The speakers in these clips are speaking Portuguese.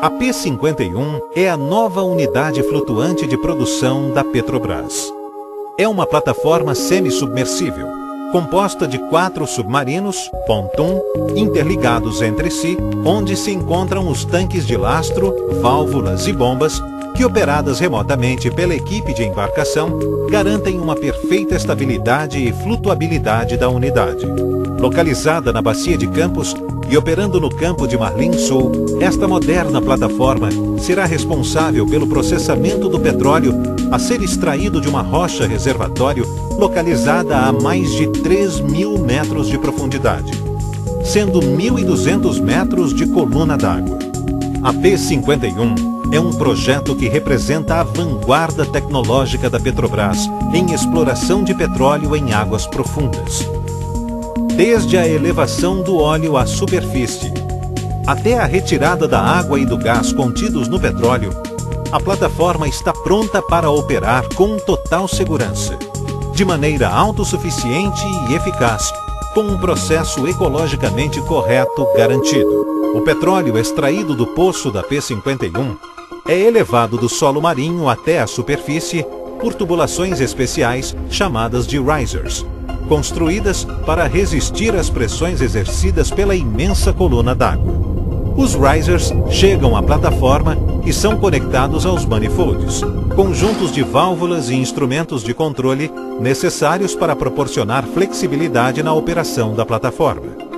A P-51 é a nova unidade flutuante de produção da Petrobras. É uma plataforma semi-submersível, composta de 4 submarinos, pontum, interligados entre si, onde se encontram os tanques de lastro, válvulas e bombas, que operadas remotamente pela equipe de embarcação, garantem uma perfeita estabilidade e flutuabilidade da unidade. Localizada na Bacia de Campos e operando no campo de Marlim Sul, esta moderna plataforma será responsável pelo processamento do petróleo a ser extraído de uma rocha reservatório localizada a mais de 3.000 metros de profundidade, sendo 1.200 metros de coluna d'água. A P-51 é um projeto que representa a vanguarda tecnológica da Petrobras em exploração de petróleo em águas profundas. Desde a elevação do óleo à superfície, até a retirada da água e do gás contidos no petróleo, a plataforma está pronta para operar com total segurança, de maneira autossuficiente e eficaz, com um processo ecologicamente correto garantido. O petróleo extraído do poço da P-51 é elevado do solo marinho até a superfície por tubulações especiais chamadas de risers, construídas para resistir às pressões exercidas pela imensa coluna d'água. Os risers chegam à plataforma e são conectados aos manifolds, conjuntos de válvulas e instrumentos de controle necessários para proporcionar flexibilidade na operação da plataforma.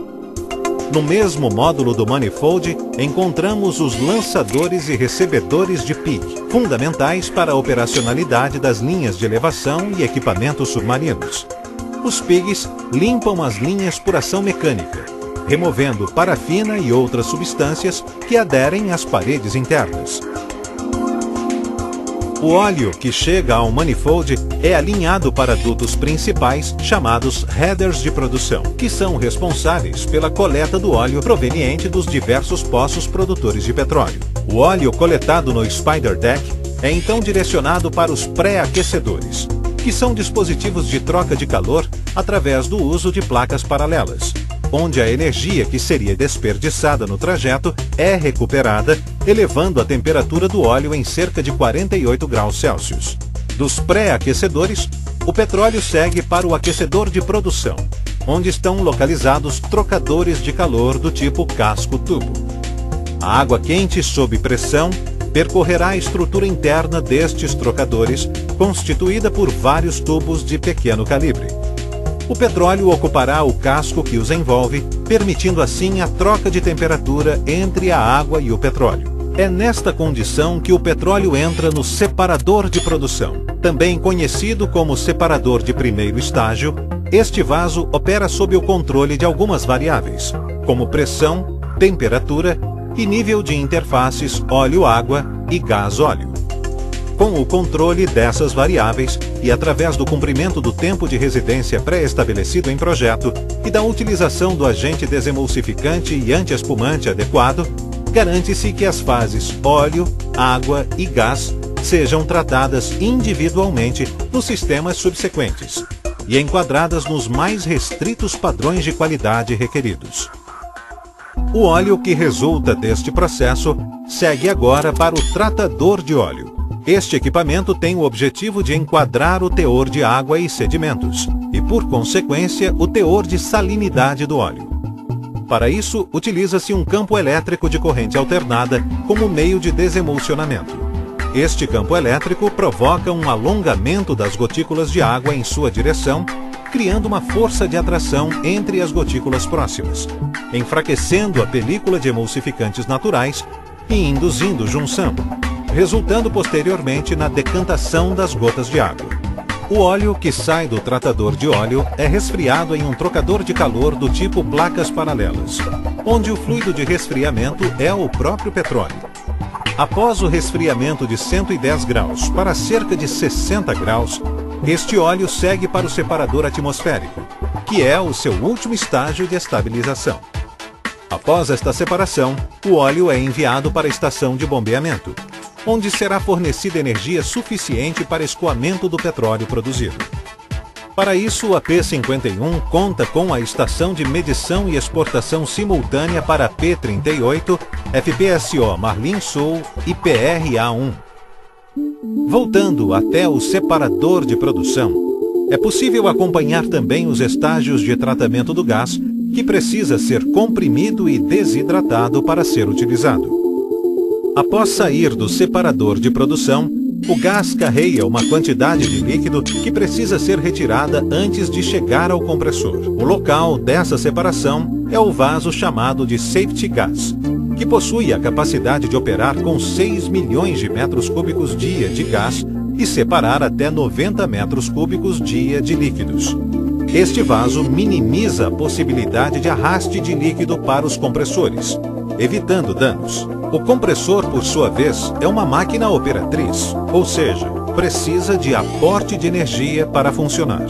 No mesmo módulo do manifold, encontramos os lançadores e recebedores de PIG, fundamentais para a operacionalidade das linhas de elevação e equipamentos submarinos. Os PIGs limpam as linhas por ação mecânica, removendo parafina e outras substâncias que aderem às paredes internas. O óleo que chega ao manifold é alinhado para dutos principais chamados headers de produção, que são responsáveis pela coleta do óleo proveniente dos diversos poços produtores de petróleo. O óleo coletado no Spider Deck é então direcionado para os pré-aquecedores, que são dispositivos de troca de calor através do uso de placas paralelas, onde a energia que seria desperdiçada no trajeto é recuperada, elevando a temperatura do óleo em cerca de 48 graus Celsius. Dos pré-aquecedores, o petróleo segue para o aquecedor de produção, onde estão localizados trocadores de calor do tipo casco-tubo. A água quente sob pressão percorrerá a estrutura interna destes trocadores, constituída por vários tubos de pequeno calibre. O petróleo ocupará o casco que os envolve, permitindo assim a troca de temperatura entre a água e o petróleo. É nesta condição que o petróleo entra no separador de produção. Também conhecido como separador de primeiro estágio, este vaso opera sob o controle de algumas variáveis, como pressão, temperatura e nível de interfaces óleo-água e gás-óleo. Com o controle dessas variáveis e através do cumprimento do tempo de residência pré-estabelecido em projeto e da utilização do agente desemulsificante e antiespumante adequado, garante-se que as fases óleo, água e gás sejam tratadas individualmente nos sistemas subsequentes e enquadradas nos mais restritos padrões de qualidade requeridos. O óleo que resulta deste processo segue agora para o tratador de óleo. Este equipamento tem o objetivo de enquadrar o teor de água e sedimentos e, por consequência, o teor de salinidade do óleo. Para isso, utiliza-se um campo elétrico de corrente alternada como meio de desemulsionamento. Este campo elétrico provoca um alongamento das gotículas de água em sua direção, criando uma força de atração entre as gotículas próximas, enfraquecendo a película de emulsificantes naturais e induzindo junção, resultando posteriormente na decantação das gotas de água. O óleo que sai do tratador de óleo é resfriado em um trocador de calor do tipo placas paralelas, onde o fluido de resfriamento é o próprio petróleo. Após o resfriamento de 110 graus para cerca de 60 graus, este óleo segue para o separador atmosférico, que é o seu último estágio de estabilização. Após esta separação, o óleo é enviado para a estação de bombeamento, onde será fornecida energia suficiente para escoamento do petróleo produzido. Para isso, a P51 conta com a estação de medição e exportação simultânea para P38, FPSO Marlim Sul e PRA1. Voltando até o separador de produção, é possível acompanhar também os estágios de tratamento do gás, que precisa ser comprimido e desidratado para ser utilizado. Após sair do separador de produção, o gás carrega uma quantidade de líquido que precisa ser retirada antes de chegar ao compressor. O local dessa separação é o vaso chamado de safety gas, que possui a capacidade de operar com 6 milhões de metros cúbicos dia de gás e separar até 90 metros cúbicos dia de líquidos. Este vaso minimiza a possibilidade de arraste de líquido para os compressores, evitando danos. O compressor, por sua vez, é uma máquina operatriz, ou seja, precisa de aporte de energia para funcionar.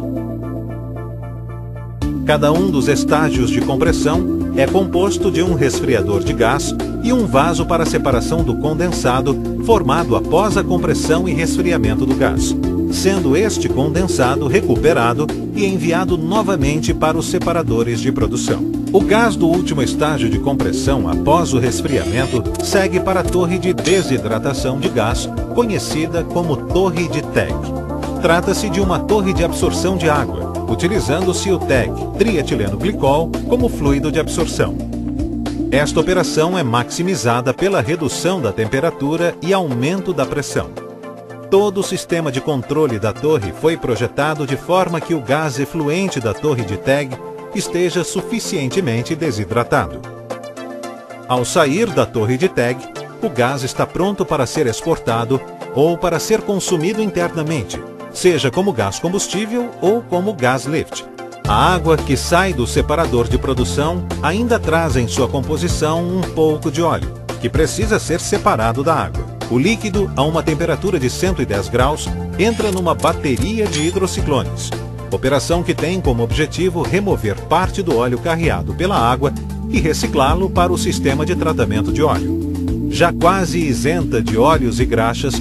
Cada um dos estágios de compressão é composto de um resfriador de gás e um vaso para separação do condensado, formado após a compressão e resfriamento do gás, sendo este condensado recuperado e enviado novamente para os separadores de produção. O gás do último estágio de compressão após o resfriamento segue para a torre de desidratação de gás, conhecida como torre de TEG. Trata-se de uma torre de absorção de água, utilizando-se o TEG, trietileno glicol, como fluido de absorção. Esta operação é maximizada pela redução da temperatura e aumento da pressão. Todo o sistema de controle da torre foi projetado de forma que o gás efluente da torre de TEG esteja suficientemente desidratado. Ao sair da torre de TEG, o gás está pronto para ser exportado ou para ser consumido internamente, seja como gás combustível ou como gás lift. A água que sai do separador de produção ainda traz em sua composição um pouco de óleo, que precisa ser separado da água. O líquido, a uma temperatura de 110 graus, entra numa bateria de hidrociclones, operação que tem como objetivo remover parte do óleo carreado pela água e reciclá-lo para o sistema de tratamento de óleo. Já quase isenta de óleos e graxas,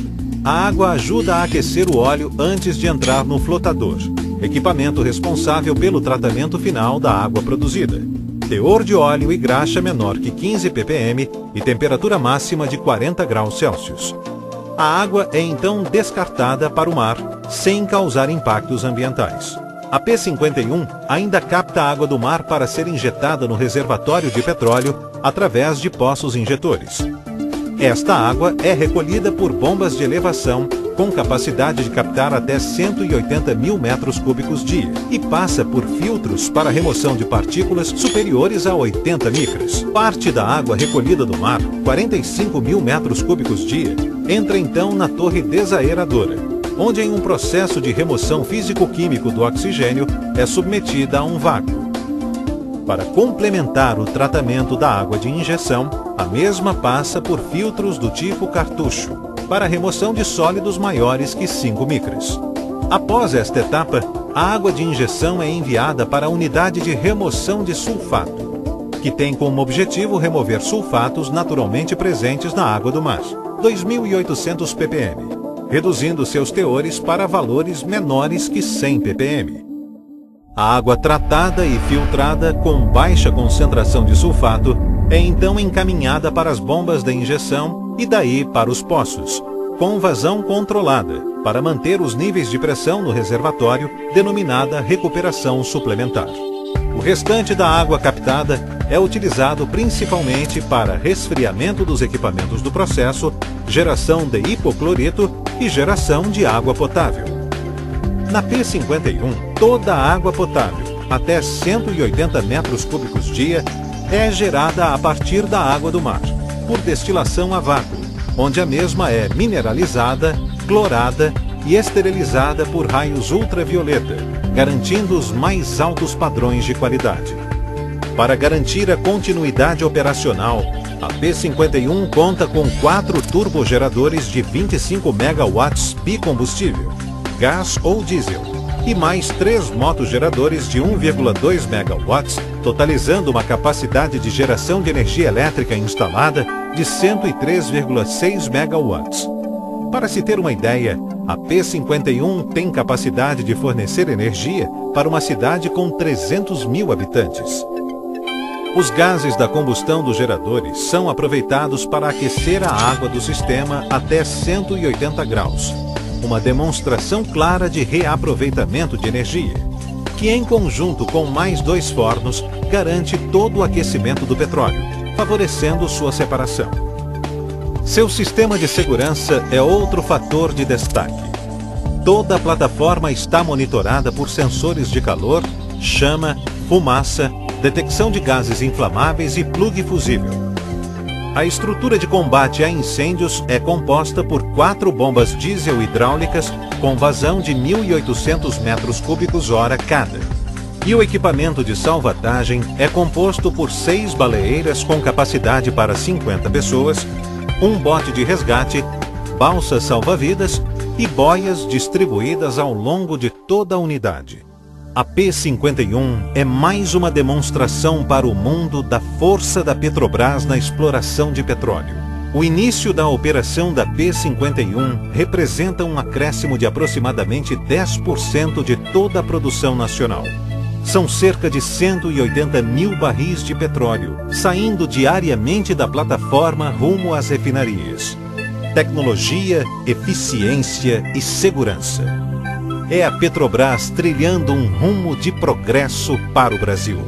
a água ajuda a aquecer o óleo antes de entrar no flotador, equipamento responsável pelo tratamento final da água produzida. Teor de óleo e graxa menor que 15 ppm e temperatura máxima de 40 graus Celsius. A água é então descartada para o mar, sem causar impactos ambientais. A P51 ainda capta a água do mar para ser injetada no reservatório de petróleo através de poços injetores. Esta água é recolhida por bombas de elevação com capacidade de captar até 180 mil metros cúbicos dia e passa por filtros para remoção de partículas superiores a 80 micras. Parte da água recolhida do mar, 45 mil metros cúbicos dia, entra então na torre desaeradora, onde em um processo de remoção físico-químico do oxigênio é submetida a um vácuo. Para complementar o tratamento da água de injeção, a mesma passa por filtros do tipo cartucho, para a remoção de sólidos maiores que 5 micras. Após esta etapa, a água de injeção é enviada para a unidade de remoção de sulfato, que tem como objetivo remover sulfatos naturalmente presentes na água do mar, 2.800 ppm, reduzindo seus teores para valores menores que 100 ppm. A água tratada e filtrada com baixa concentração de sulfato é então encaminhada para as bombas de injeção e daí para os poços, com vazão controlada, para manter os níveis de pressão no reservatório, denominada recuperação suplementar. O restante da água captada é utilizado principalmente para resfriamento dos equipamentos do processo, geração de hipoclorito e geração de água potável. Na P51, toda a água potável, até 180 metros cúbicos dia, é gerada a partir da água do mar, por destilação a vácuo, onde a mesma é mineralizada, clorada e esterilizada por raios ultravioleta, garantindo os mais altos padrões de qualidade. Para garantir a continuidade operacional, a P51 conta com 4 turbogeradores de 25 megawatts bicombustível, gás ou diesel, e mais 3 motogeradores de 1,2 megawatts, totalizando uma capacidade de geração de energia elétrica instalada de 103,6 megawatts. Para se ter uma ideia, a P-51 tem capacidade de fornecer energia para uma cidade com 300 mil habitantes. Os gases da combustão dos geradores são aproveitados para aquecer a água do sistema até 180 graus, uma demonstração clara de reaproveitamento de energia, que em conjunto com mais 2 fornos garante todo o aquecimento do petróleo, favorecendo sua separação. Seu sistema de segurança é outro fator de destaque. Toda a plataforma está monitorada por sensores de calor, chama, fumaça, detecção de gases inflamáveis e plugue fusível. A estrutura de combate a incêndios é composta por 4 bombas diesel hidráulicas com vazão de 1.800 metros cúbicos hora cada. E o equipamento de salvatagem é composto por 6 baleeiras com capacidade para 50 pessoas, um bote de resgate, balsas salva-vidas e boias distribuídas ao longo de toda a unidade. A P-51 é mais uma demonstração para o mundo da força da Petrobras na exploração de petróleo. O início da operação da P-51 representa um acréscimo de aproximadamente 10% de toda a produção nacional. São cerca de 180 mil barris de petróleo saindo diariamente da plataforma rumo às refinarias. Tecnologia, eficiência e segurança. É a Petrobras trilhando um rumo de progresso para o Brasil.